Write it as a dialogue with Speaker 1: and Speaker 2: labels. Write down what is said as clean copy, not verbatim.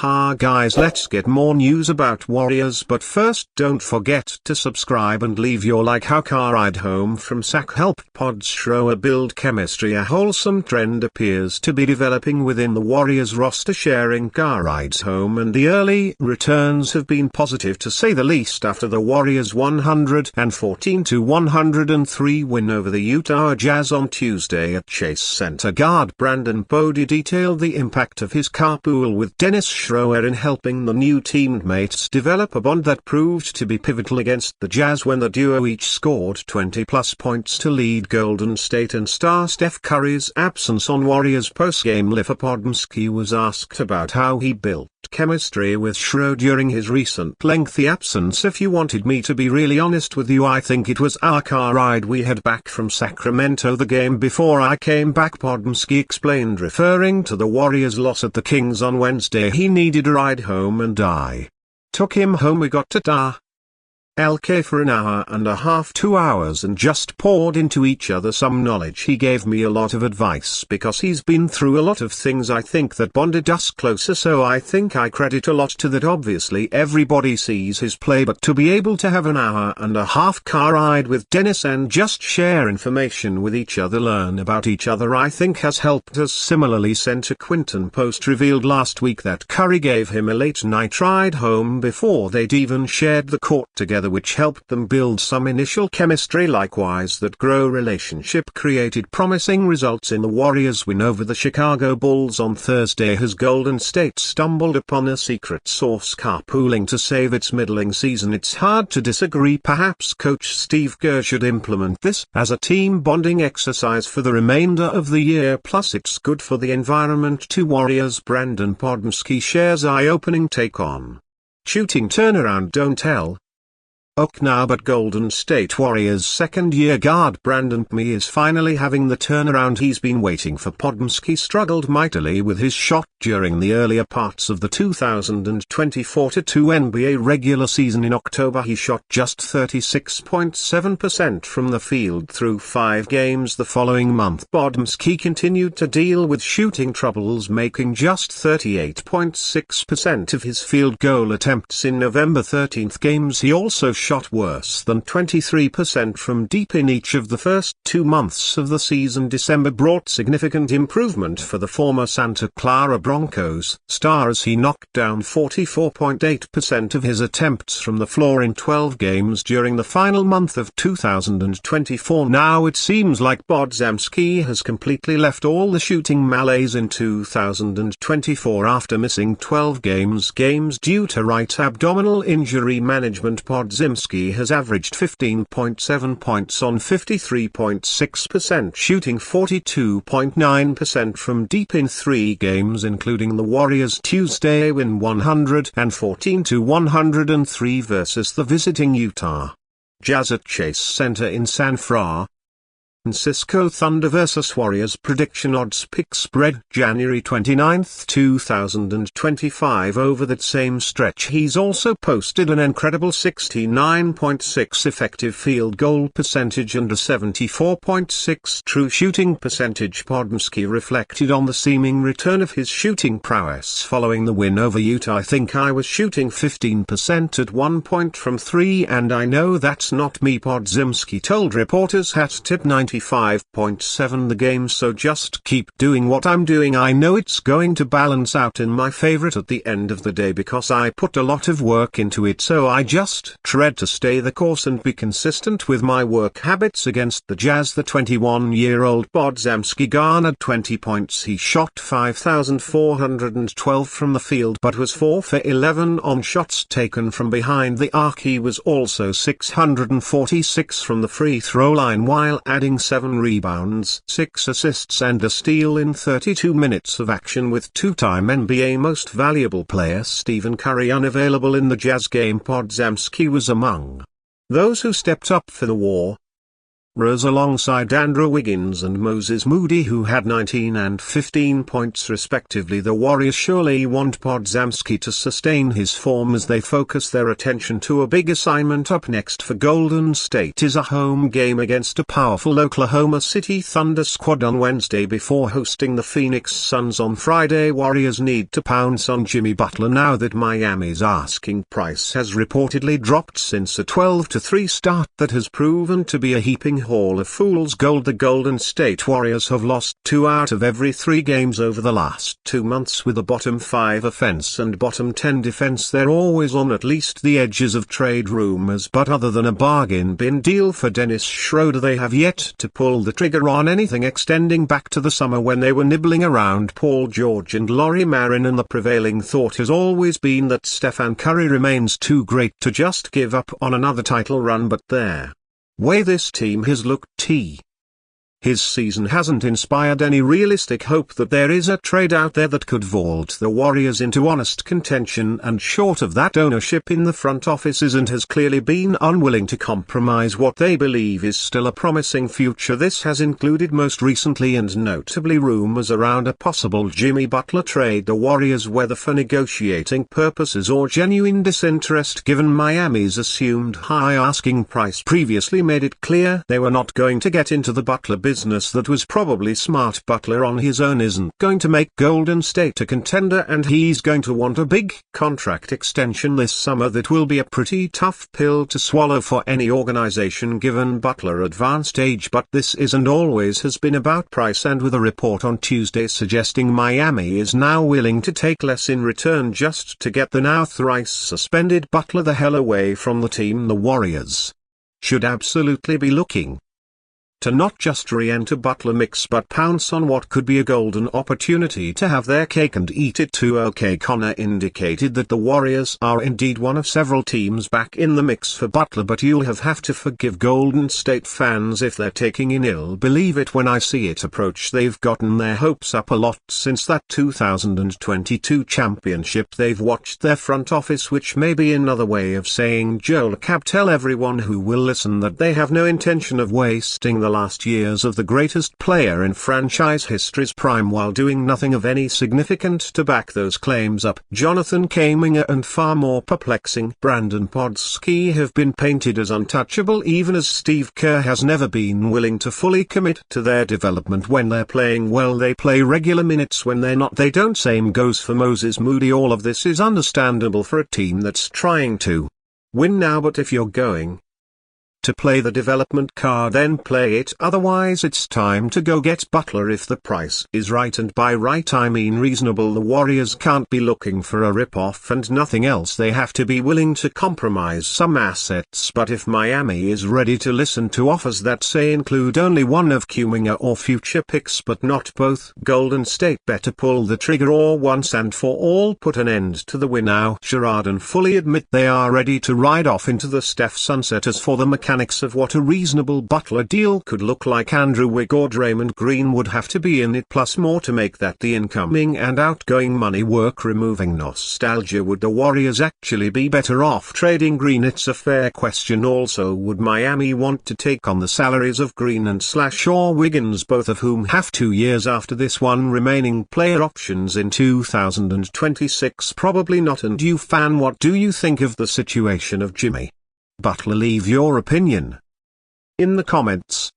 Speaker 1: Hi guys, let's get more news about Warriors, but first don't forget to subscribe and leave your like. How car ride home from sack helped pods show build chemistry. A wholesome trend appears to be developing within the Warriors roster, sharing car rides home, and the early returns have been positive to say the least after the Warriors 114-103 win over the Utah Jazz on Tuesday at Chase Center. Guard Quinten Post detailed the impact of his carpool with Dennis Schroeder in helping the new teammates develop a bond that proved to be pivotal against the Jazz when the duo each scored 20-plus points to lead Golden State and star Steph Curry's absence on Warriors postgame. Podomski was asked about how he built chemistry with Schroeder during his recent lengthy absence. "If you wanted me to be really honest with you, I think it was our car ride we had back from Sacramento the game before I came back," Podomski explained, referring to the Warriors' loss at the Kings on Wednesday. "He needed a ride home and I took him home. We got to LK for an hour and a half, 2 hours, and just poured into each other some knowledge. He gave me a lot of advice because he's been through a lot of things. I think that bonded us closer, so I think I credit a lot to that. Obviously everybody sees his play, but to be able to have an hour and a half car ride with Dennis and just share information with each other, learn about each other, I think has helped us." Similarly, center Quinten Post revealed last week that Curry gave him a late night ride home before they'd even shared the court together, which helped them build some initial chemistry. Likewise, that grow relationship created promising results in the Warriors' win over the Chicago Bulls on Thursday. Has Golden State stumbled upon a secret sauce carpooling to save its middling season? It's hard to disagree. Perhaps Coach Steve Kerr should implement this as a team bonding exercise for the remainder of the year. Plus, it's good for the environment too. Warriors Brandon Podomski shares eye-opening take on shooting turnaround. Don't tell now, but Golden State Warriors second-year guard Brandon P is finally having the turnaround he's been waiting for. Podomski struggled mightily with his shot during the earlier parts of the 2024-2 NBA regular season. In October, he shot just 36.7% from the field through 5 games the following month. Podomski continued to deal with shooting troubles, making just 38.6% of his field goal attempts in November 13 games. He also shot worse than 23% from deep in each of the first 2 months of the season. December brought significant improvement for the former Santa Clara Broncos star as he knocked down 44.8% of his attempts from the floor in 12 games during the final month of 2024. Now it seems like Podomski has completely left all the shooting malaise in 2024 after missing 12 games due to right abdominal injury management. Podomski has averaged 15.7 points on 53.6% shooting, 42.9% from deep in 3 games, including the Warriors' Tuesday win 114-103 versus the visiting Utah Jazz at Chase Center in San Francisco. Thunder vs Warriors prediction odds pick spread January 29, 2025. Over that same stretch, he's also posted an incredible 69.6 effective field goal percentage and a 74.6 true shooting percentage. Podomski reflected on the seeming return of his shooting prowess following the win over Utah. "I think I was shooting 15% at one point from 3, and I know that's not me," Podomski told reporters at Tip 95.7 the game, "so just keep doing what I'm doing. I know it's going to balance out in my favor at the end of the day because I put a lot of work into it, so I just tried to stay the course and be consistent with my work habits." Against the Jazz, the 21-year-old Podomski garnered 20 points. He shot 5,412 from the field but was 4 for 11 on shots taken from behind the arc. He was also 646 from the free throw line while adding 7 rebounds, 6 assists and a steal in 32 minutes of action, with 2-time NBA Most Valuable Player Stephen Curry unavailable in the Jazz game. Podomski was among those who stepped up for the Rose alongside Andrew Wiggins and Moses Moody, who had 19 and 15 points respectively. The Warriors surely want Podziemski to sustain his form as they focus their attention to a big assignment up next for Golden State is a home game against a powerful Oklahoma City Thunder squad on Wednesday before hosting the Phoenix Suns on Friday. Warriors need to pounce on Jimmy Butler now that Miami's asking price has reportedly dropped since a 12-3 start that has proven to be a heaping haul of fool's gold. The Golden State Warriors have lost 2 out of every 3 games over the last 2 months with a bottom 5 offense and bottom 10 defense. They're always on at least the edges of trade rumors, but other than a bargain bin deal for Dennis Schroeder, they have yet to pull the trigger on anything extending back to the summer when they were nibbling around Paul George and Lauri Markkanen. The prevailing thought has always been that Stephen Curry remains too great to just give up on another title run, but there way this team has looked, his season hasn't inspired any realistic hope that there is a trade out there that could vault the Warriors into honest contention, and short of that, ownership in the front office is and has clearly been unwilling to compromise what they believe is still a promising future. This has included most recently and notably rumors around a possible Jimmy Butler trade. The Warriors, whether for negotiating purposes or genuine disinterest given Miami's assumed high asking price, previously made it clear they were not going to get into the Butler business. That was probably smart. Butler on his own isn't going to make Golden State a contender, and he's going to want a big contract extension this summer that will be a pretty tough pill to swallow for any organization given Butler's advanced age. But this is and always has been about price, and with a report on Tuesday suggesting Miami is now willing to take less in return just to get the now thrice suspended Butler the hell away from the team, the Warriors should absolutely be looking to not just re-enter Butler mix but pounce on what could be a golden opportunity to have their cake and eat it too. OK Connor indicated that the Warriors are indeed one of several teams back in the mix for Butler, but you'll have to forgive Golden State fans if they're taking in ill believe it when I see it approach. They've gotten their hopes up a lot since that 2022 championship. They've watched their front office, which may be another way of saying Joel Cab, tell everyone who will listen that they have no intention of wasting the last years of the greatest player in franchise history's prime while doing nothing of any significance to back those claims up. Jonathan Kaminger and, far more perplexing, Brandon Podziemski have been painted as untouchable, even as Steve Kerr has never been willing to fully commit to their development. When they're playing well, they play regular minutes. When they're not, they don't. Same goes for Moses Moody. All of this is understandable for a team that's trying to win now, but if you're going to play the development card, then play it. Otherwise it's time to go get Butler if the price is right, and by right I mean reasonable. The Warriors can't be looking for a rip-off and nothing else. They have to be willing to compromise some assets, but if Miami is ready to listen to offers that say include only one of Kuminga or future picks but not both, Golden State better pull the trigger or once and for all put an end to the win now charade and fully admit they are ready to ride off into the Steph sunset. As for the mechanics of what a reasonable Butler deal could look like, Andrew Wiggins or Draymond Green would have to be in it, plus more to make that the incoming and outgoing money work. Removing nostalgia, would the Warriors actually be better off trading Green? It's a fair question. Also, would Miami want to take on the salaries of Green and or Wiggins, both of whom have 2 years after this one remaining player options in 2026? Probably not. And you fan, what do you think of the situation of Jimmy Butler? Leave your opinion in the comments.